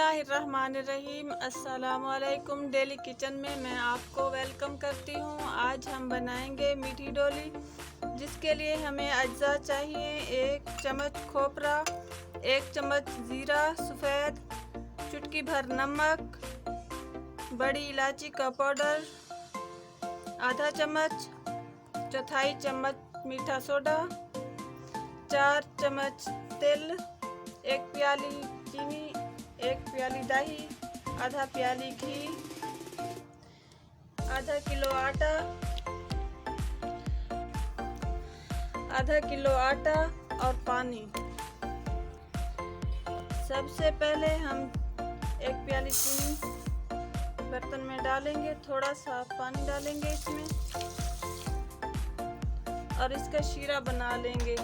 बिस्मिल्लाहिर्रहमानिर्रहीम। अस्सलामुअलैकुम। Daily kitchen में मैं आपको वेलकम करती हूँ। आज हम बनाएंगे मीठी डोली, जिसके लिए हमें अज्जा चाहिए। 1 चम्मच खोपरा, 1 चम्मच ज़ीरा सफ़ेद, चुटकी भर नमक, बड़ी इलायची का पाउडर आधा चम्मच, चौथाई चम्मच मीठा सोडा, 4 चम्मच तेल, 1 प्याली चीनी, 1 प्याली दही, आधा प्याली घी, आधा किलो आटा और पानी। सबसे पहले हम 1 प्याली चीनी बर्तन में डालेंगे, थोड़ा सा पानी डालेंगे इसमें और इसका शीरा बना लेंगे।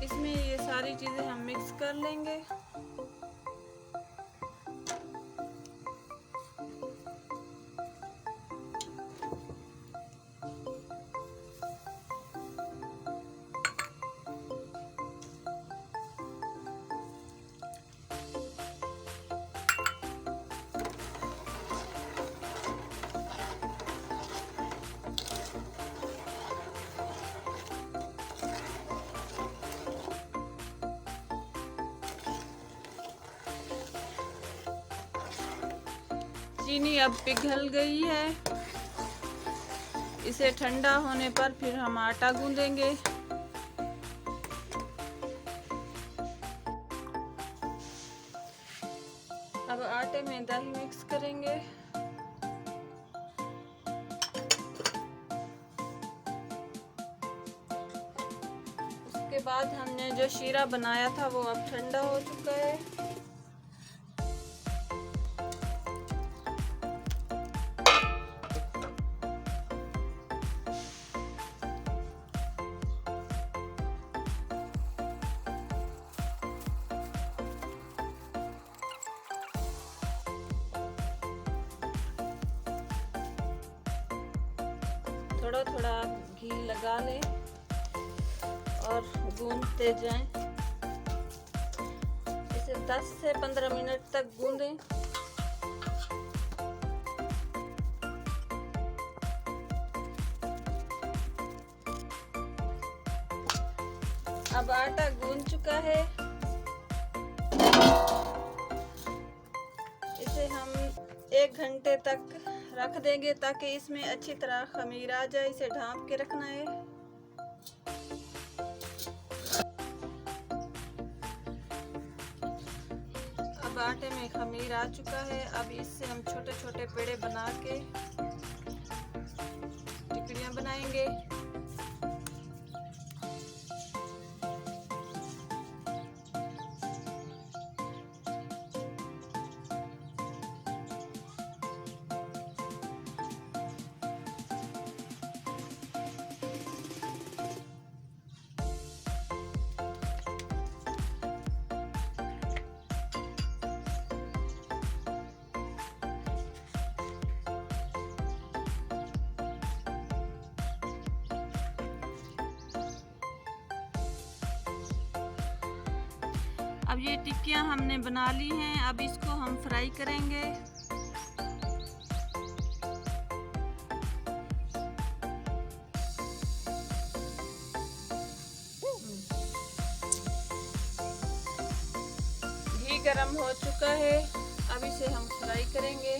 इसमें ये सारी चीज़ें हम मिक्स कर लेंगे। चीनी अब पिघल गई है। इसे ठंडा होने पर फिर हम आटा गूंदेंगे। अब आटे में दही मिक्स करेंगे। उसके बाद हमने जो शीरा बनाया था वो अब ठंडा हो चुका है। थोड़ा थोड़ा घी लगा लें और गूंदते जाएं। इसे 10 से 15 मिनट तक गूंदें। अब आटा गूंद चुका है। इसे हम 1 घंटे तक रख देंगे ताकि इसमें अच्छी तरह खमीर आ जाए। इसे ढाँप के रखना है। अब आटे में खमीर आ चुका है। अब इससे हम छोटे छोटे पेड़े बना के टिकियाँ बनाएंगे। अब ये टिक्कियाँ हमने बना ली हैं। अब इसको हम फ्राई करेंगे। घी गरम हो चुका है। अब इसे हम फ्राई करेंगे।